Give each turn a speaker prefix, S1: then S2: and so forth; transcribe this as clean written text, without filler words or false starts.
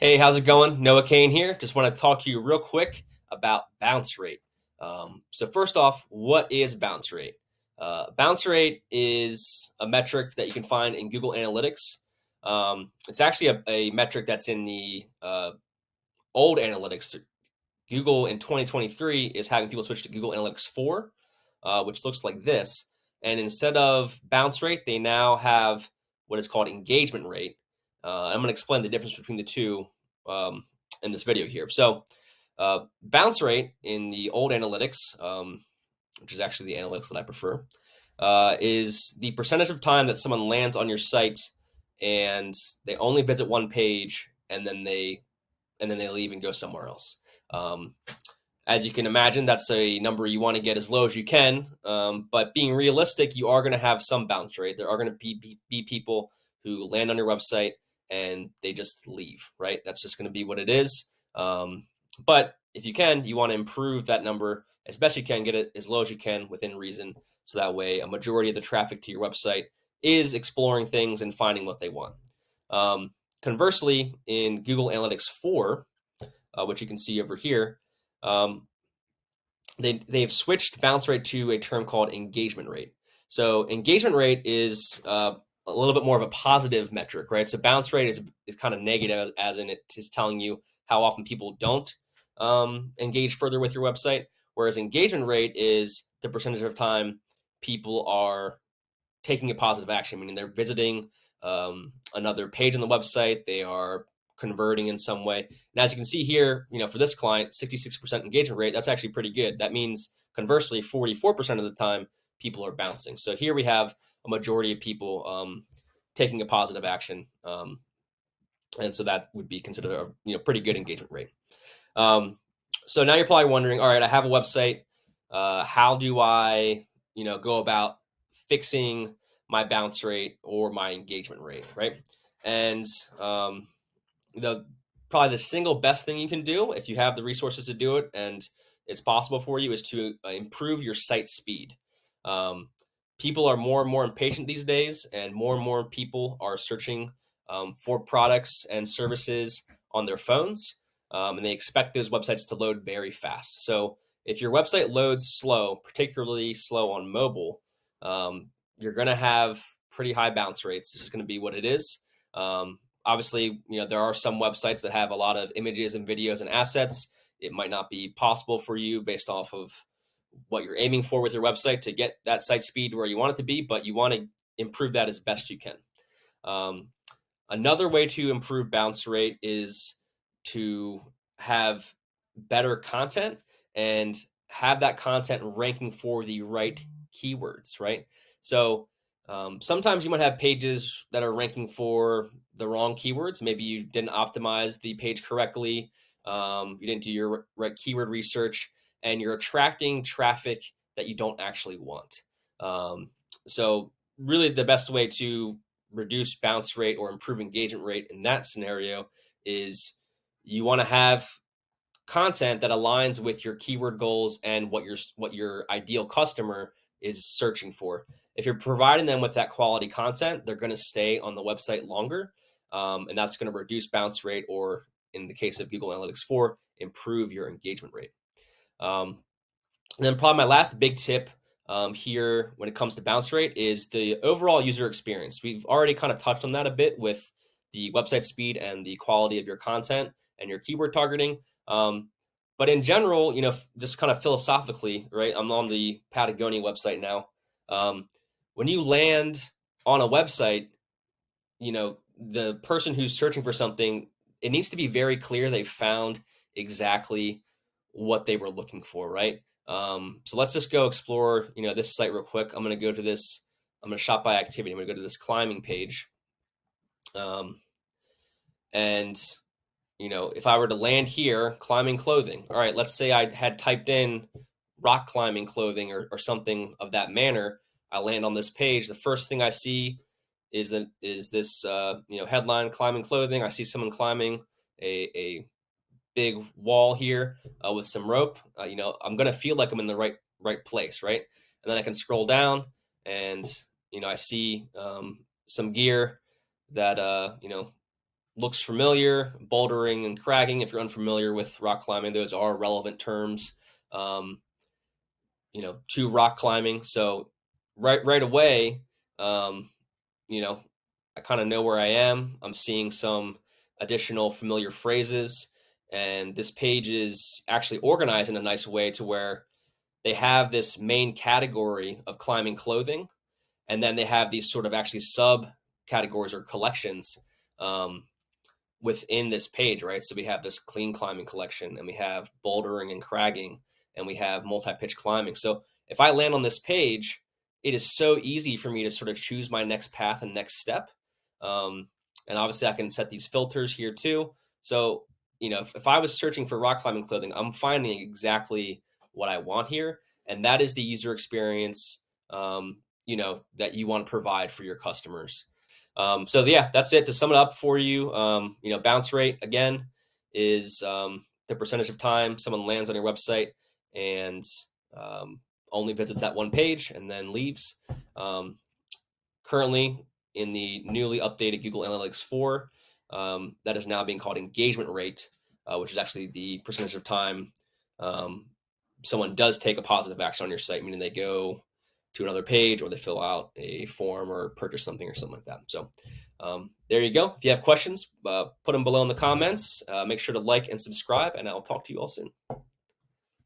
S1: Hey, how's it going? Noah Kane here. Just want to talk to you real quick about bounce rate. So first off, what is bounce rate? Bounce rate is a metric that you can find in Google Analytics. It's actually a metric that's in the old analytics. Google in 2023 is having people switch to Google Analytics 4, which looks like this. And instead of bounce rate, they now have what is called engagement rate. I'm going to explain the difference between the two um, in this video here. So, bounce rate in the old analytics, which is actually the analytics that I prefer, is the percentage of time that someone lands on your site and they only visit one page and then they leave and go somewhere else. Um, as you can imagine, that's a number you want to get as low as you can. But being realistic, you are going to have some bounce rate. There are going to be people who land on your website and they just leave, right? That's just going to be what it is. But if you can, you want to improve that number as best you can, get it as low as you can within reason. So that way, a majority of the traffic to your website is exploring things and finding what they want. Conversely, in Google Analytics 4, which you can see over here, um, they've switched bounce rate to a term called engagement rate. So engagement rate is a little bit more of a positive metric, right? So bounce rate is kind of negative, as in it is telling you how often people don't engage further with your website, whereas engagement rate is the percentage of time people are taking a positive action, meaning they're visiting another page on the website, they are converting in some way. And as you can see here, for this client, 66% engagement rate, that's actually pretty good. That means conversely, 44% of the time, people are bouncing. So here we have a majority of people taking a positive action. And so that would be considered a pretty good engagement rate. So now you're probably wondering, all right, I have a website. How do I, go about fixing my bounce rate or my engagement rate, right? And probably the single best thing you can do if you have the resources to do it and it's possible for you is to improve your site speed. Um, People are more and more impatient these days, and more people are searching for products and services on their phones, and they expect those websites to load very fast. So if your website loads slow, particularly slow on mobile, you're going to have pretty high bounce rates. This is going to be what it is. Obviously, there are some websites that have a lot of images and videos and assets. It might not be possible for you based off of what you're aiming for with your website to get that site speed where you want it to be, but you want to improve that as best you can. Another way to improve bounce rate is to have better content and have that content ranking for the right keywords, right? So sometimes you might have pages that are ranking for the wrong keywords. Maybe you didn't optimize the page correctly. You didn't do your right keyword research, and you're attracting traffic that you don't actually want. So really the best way to reduce bounce rate or improve engagement rate in that scenario is you want to have content that aligns with your keyword goals and what your ideal customer is searching for. If you're providing them with that quality content, they're going to stay on the website longer, and that's going to reduce bounce rate, or in the case of Google Analytics 4, improve your engagement rate. And then probably my last big tip here when it comes to bounce rate is the overall user experience. We've already kind of touched on that a bit with the website speed and the quality of your content and your keyword targeting. But in general, just kind of philosophically, right? I'm on the Patagonia website now. When you land on a website, the person who's searching for something, it needs to be very clear they found exactly what they were looking for, right? So let's just go explore, this site real quick. I'm going to go to this. I'm going to shop by activity. I'm going to go to this climbing page. And if I were to land here, climbing clothing. All right, let's say I had typed in rock climbing clothing or something of that manner. I land on this page. The first thing I see is this headline, climbing clothing. I see someone climbing a big wall here with some rope. I'm gonna feel like I'm in the right place, right? And then I can scroll down, and I see some gear that looks familiar. Bouldering and cragging, if you're unfamiliar with rock climbing, those are relevant terms, um, to rock climbing. So right away, um, you know, I kind of know where I am. I'm seeing some additional familiar phrases, and this page is actually organized in a nice way to where they have this main category of climbing clothing, and then they have these sort of actually sub categories or collections, um, within this page, right? So we have this clean climbing collection, and we have bouldering and cragging, and we have multi-pitch climbing. So if I land on this page, it is so easy for me to sort of choose my next path and next step. Um, and obviously, I can set these filters here too. So, if I was searching for rock climbing clothing, I'm finding exactly what I want here. And that is the user experience, that you want to provide for your customers. So yeah, that's it. To sum it up for you, bounce rate again is the percentage of time someone lands on your website and um, only visits that one page and then leaves. Um, Currently, in the newly updated Google Analytics 4, that is now being called engagement rate, which is actually the percentage of time um, someone does take a positive action on your site, meaning they go to another page or they fill out a form or purchase something or something like that. So there you go. If you have questions, put them below in the comments. Make sure to like and subscribe, and I'll talk to you all soon.